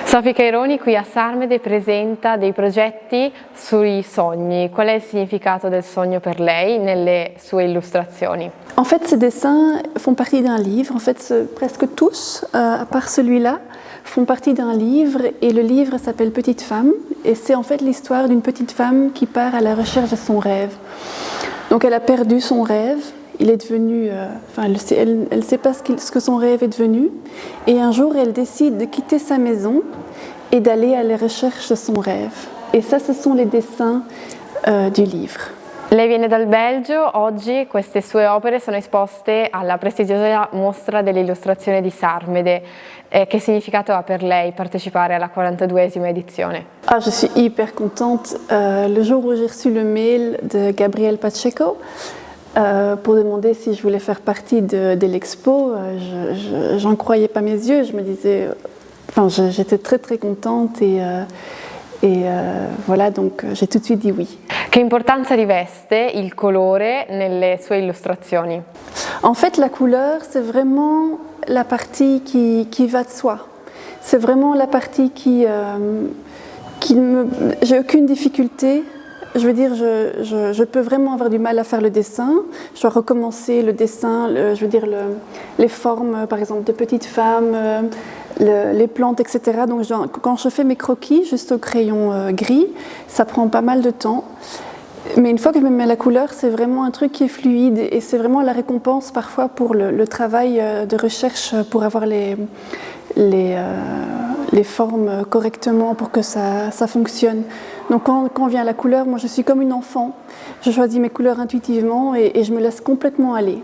Sophie Caironi qui a Sarmede presenta dei progetti sui sogni. Qual è il significato del sogno per lei nelle sue illustrazioni? En fait, ces dessins font partie d'un livre. En fait, presque tous, à part celui-là, font partie d'un livre. Et le livre s'appelle Petite femme. Et c'est en fait l'histoire d'une petite femme qui part à la recherche de son rêve. Donc elle a perdu son rêve. Il est devenu, elle ne sait pas ce que son rêve est devenu. Et un jour, elle décide de quitter sa maison et d'aller à la recherche de son rêve. Et ça, ce sont les dessins du livre. Lei viene dal Belgio, oggi queste sue opere sono esposte alla prestigiosa mostra dell'illustrazione di Sarmede. Che significato ha per lei partecipare alla 42esima edizione? Ah, je suis hyper contente. Le jour où j'ai reçu le mail de Gabriel Pacheco, pour demander si je voulais faire partie de l'expo, j'en croyais pas mes yeux. Je me disais, j'étais très contente et voilà, donc j'ai tout de suite dit oui. Che importanza riveste il colore nelle sue illustrazioni? En fait, la couleur, c'est vraiment la partie qui va de soi. C'est vraiment la partie j'ai aucune difficulté. Je veux dire, je peux vraiment avoir du mal à faire le dessin. Je dois recommencer le dessin, les formes, par exemple, de petites femmes, les plantes, etc. Donc, quand je fais mes croquis, juste au crayon gris, ça prend pas mal de temps. Mais une fois que je me mets à la couleur, c'est vraiment un truc qui est fluide et c'est vraiment la récompense parfois pour le travail de recherche pour avoir les formes correctement pour que ça fonctionne. Donc quand vient la couleur, moi je suis comme une enfant. Je choisis mes couleurs intuitivement et je me laisse complètement aller.